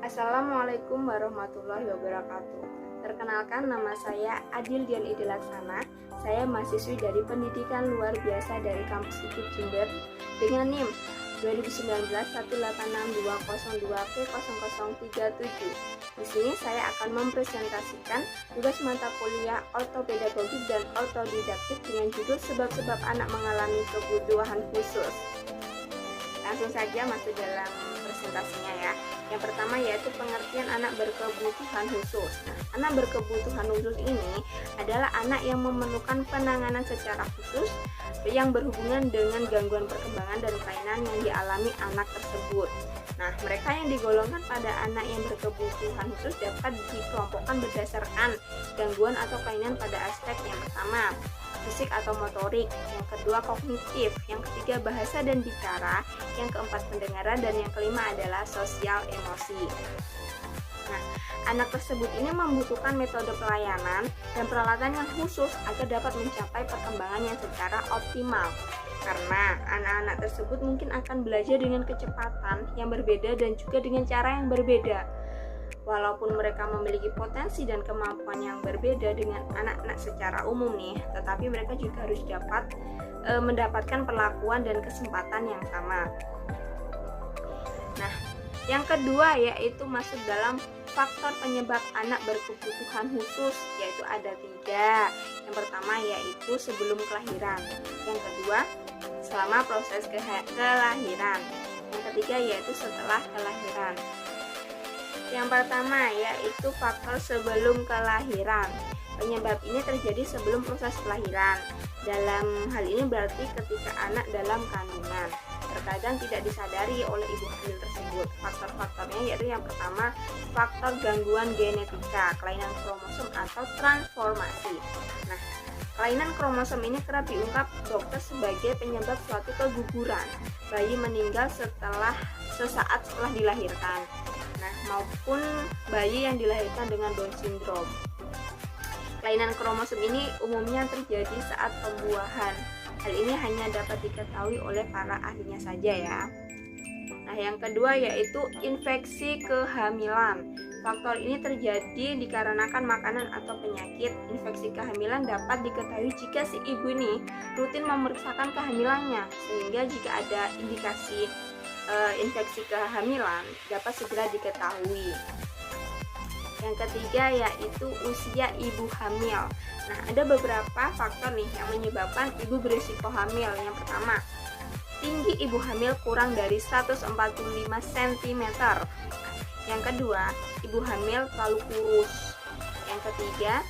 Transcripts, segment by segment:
Assalamualaikum warahmatullahi wabarakatuh. Perkenalkan, nama saya Adil Dian Idilaksana. Saya mahasiswi dari Pendidikan Luar Biasa dari Kampus IKIP Jember dengan NIM 2019-186-202P0037. Di sini saya akan mempresentasikan tugas mata kuliah ortopedagogik dan ortodidaktik dengan judul sebab-sebab anak mengalami kebutuhan khusus. Langsung saja masuk dalam presentasinya ya. Yang pertama yaitu pengertian anak berkebutuhan khusus. Anak berkebutuhan khusus ini adalah anak yang memerlukan penanganan secara khusus yang berhubungan dengan gangguan perkembangan dan kelainan yang dialami anak tersebut. Nah, mereka yang digolongkan pada anak yang berkebutuhan khusus dapat dikelompokkan berdasarkan gangguan atau kelainan pada aspek yang pertama, fisik atau motorik, yang kedua kognitif, yang ketiga bahasa dan bicara, yang keempat pendengaran, dan yang kelima adalah sosial emosi. Nah, anak tersebut ini membutuhkan metode pelayanan dan peralatan yang khusus agar dapat mencapai perkembangan yang secara optimal. Karena anak-anak tersebut mungkin akan belajar dengan kecepatan yang berbeda dan juga dengan cara yang berbeda. Walaupun mereka memiliki potensi dan kemampuan yang berbeda dengan anak-anak secara umum nih, tetapi mereka juga harus dapat mendapatkan perlakuan dan kesempatan yang sama. Nah, yang kedua yaitu masuk dalam faktor penyebab anak berkebutuhan khusus, yaitu ada 3. Yang pertama yaitu sebelum kelahiran, yang kedua selama proses kelahiran, yang ketiga yaitu setelah kelahiran. Yang pertama yaitu faktor sebelum kelahiran. Penyebab ini terjadi sebelum proses kelahiran. Dalam hal ini berarti ketika anak dalam kandungan. Terkadang tidak disadari oleh ibu hamil tersebut. Faktor-faktornya yaitu yang pertama, faktor gangguan genetika, kelainan kromosom atau transformasi. Nah, kelainan kromosom ini kerap diungkap dokter sebagai penyebab suatu keguguran. Bayi meninggal sesaat setelah dilahirkan. Nah, maupun bayi yang dilahirkan dengan Down syndrome. Kelainan kromosom ini umumnya terjadi saat pembuahan. Hal ini hanya dapat diketahui oleh para ahlinya saja ya. Nah, yang kedua yaitu infeksi kehamilan. Faktor ini terjadi dikarenakan makanan atau penyakit. Infeksi kehamilan dapat diketahui jika si ibu ini rutin memeriksakan kehamilannya, sehingga jika ada indikasi infeksi kehamilan dapat segera diketahui. Yang ketiga yaitu usia ibu hamil. Nah, ada beberapa faktor nih yang menyebabkan ibu berisiko hamil. Yang pertama, tinggi ibu hamil kurang dari 145 cm. Yang kedua, ibu hamil terlalu kurus. Yang ketiga,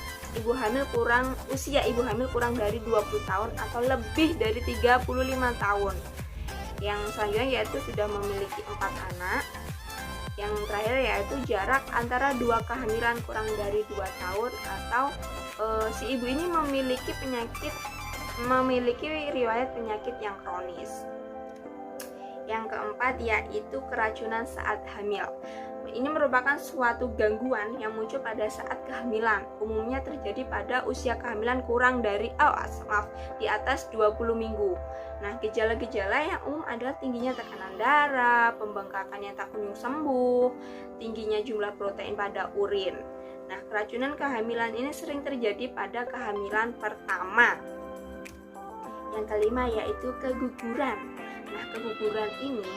usia ibu hamil kurang dari 20 tahun atau lebih dari 35 tahun. Yang selanjutnya yaitu sudah memiliki 4 anak. Yang terakhir yaitu jarak antara 2 kehamilan kurang dari 2 tahun atau si ibu ini memiliki riwayat penyakit yang kronis. Yang keempat yaitu keracunan saat hamil. Ini merupakan suatu gangguan yang muncul pada saat kehamilan. Umumnya terjadi pada usia kehamilan kurang dari di atas 20 minggu. Nah, gejala-gejala yang umum adalah tingginya tekanan darah, pembengkakan yang tak kunjung sembuh, tingginya jumlah protein pada urin. Nah, keracunan kehamilan ini sering terjadi pada kehamilan pertama. Yang kelima yaitu keguguran. Nah, keguguran ini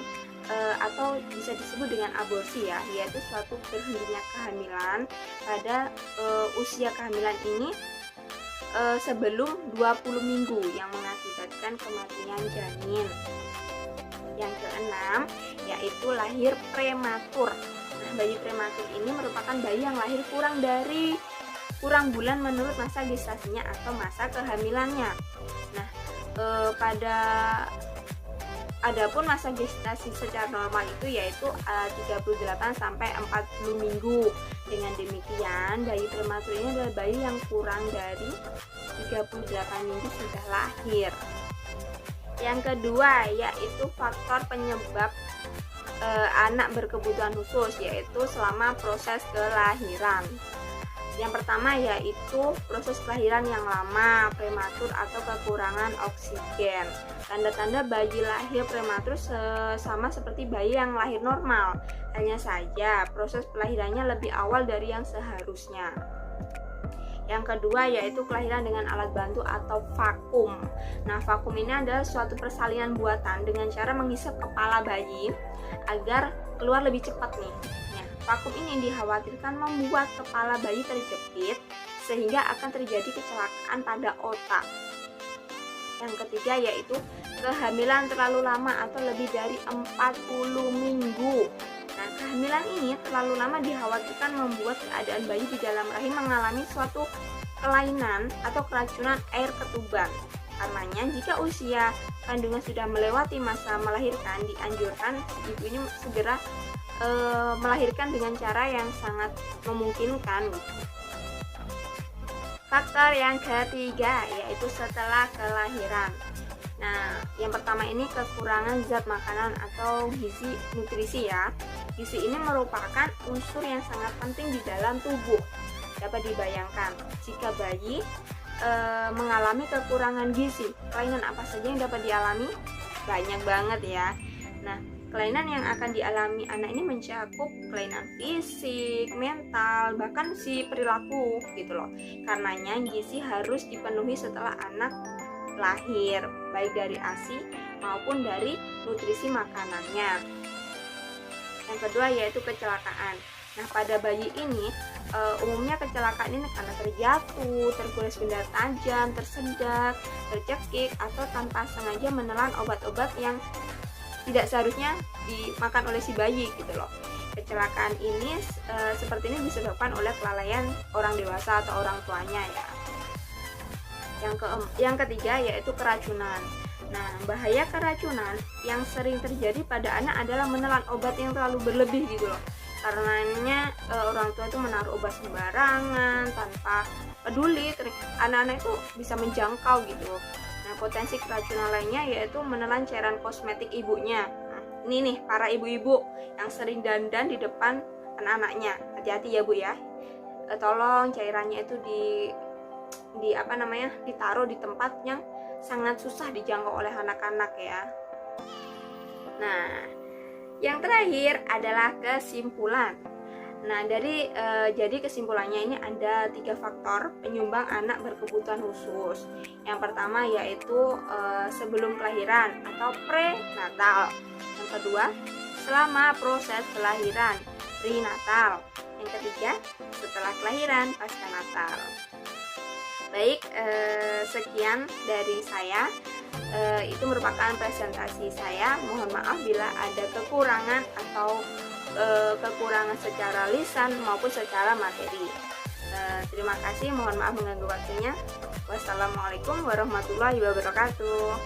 atau bisa disebut dengan aborsi ya, yaitu suatu berhentinya kehamilan pada usia kehamilan ini sebelum 20 minggu yang mengakibatkan kematian janin. Yang keenam yaitu lahir prematur. Nah, bayi prematur ini merupakan bayi yang lahir kurang bulan menurut masa gestasinya atau masa kehamilannya. Nah, adapun masa gestasi secara normal itu yaitu 38 sampai 40 minggu. Dengan demikian, bayi prematur ini adalah bayi yang kurang dari 38 minggu sudah lahir. Yang kedua yaitu faktor penyebab anak berkebutuhan khusus, yaitu selama proses kelahiran. Yang pertama yaitu proses kelahiran yang lama, prematur atau kekurangan oksigen. Tanda-tanda bayi lahir prematur sama seperti bayi yang lahir normal. Hanya saja proses kelahirannya lebih awal dari yang seharusnya. Yang kedua yaitu kelahiran dengan alat bantu atau vakum. Nah, vakum ini adalah suatu persalinan buatan dengan cara menghisap kepala bayi agar keluar lebih cepat nih. Vakum ini dikhawatirkan membuat kepala bayi terjepit sehingga akan terjadi kecelakaan pada otak. Yang ketiga yaitu kehamilan terlalu lama atau lebih dari 40 minggu. Nah, kehamilan ini terlalu lama dikhawatirkan membuat keadaan bayi di dalam rahim mengalami suatu kelainan atau keracunan air ketuban. Karenanya jika usia kandungan sudah melewati masa melahirkan, dianjurkan ibu ini segera melahirkan dengan cara yang sangat memungkinkan. Faktor yang ketiga yaitu setelah kelahiran. Nah, yang pertama ini kekurangan zat makanan atau gizi nutrisi ya. Gizi ini merupakan unsur yang sangat penting di dalam tubuh. Dapat dibayangkan jika bayi mengalami kekurangan gizi, kelainan apa saja yang dapat dialami? Banyak banget ya. Nah, kelainan yang akan dialami anak ini mencakup kelainan fisik, mental, bahkan si perilaku gitu loh. Karenanya gizi harus dipenuhi setelah anak lahir, baik dari ASI maupun dari nutrisi makanannya. Yang kedua yaitu kecelakaan. Nah, pada bayi ini umumnya kecelakaan ini karena terjatuh, tergores benda tajam, tersedak, tercekik, atau tanpa sengaja menelan obat-obat yang tidak seharusnya dimakan oleh si bayi gitu loh. Kecelakaan ini seperti ini disebabkan oleh kelalaian orang dewasa atau orang tuanya ya. Yang ketiga yaitu keracunan. Nah, bahaya keracunan yang sering terjadi pada anak adalah menelan obat yang terlalu berlebih gitu loh. Karenanya orang tua itu menaruh obat sembarangan tanpa peduli, anak-anak itu bisa menjangkau gitu. Nah, potensi keracunan lainnya yaitu menelan cairan kosmetik ibunya. Nah, ini nih para ibu-ibu yang sering dandan di depan anak-anaknya. Hati-hati ya Bu ya. Tolong cairannya itu ditaruh di tempat yang sangat susah dijangkau oleh anak-anak ya. Nah, yang terakhir adalah kesimpulan. Nah, jadi kesimpulannya ini ada 3 faktor penyumbang anak berkebutuhan khusus. Yang pertama yaitu sebelum kelahiran atau prenatal. Yang kedua, selama proses kelahiran, prenatal. Yang ketiga, setelah kelahiran, pasca natal. Baik, sekian dari saya. Itu merupakan presentasi saya. Mohon maaf bila ada kekurangan atau kekurangan secara lisan maupun secara materi. Terima kasih, mohon maaf mengganggu waktunya. Wassalamualaikum warahmatullahi wabarakatuh.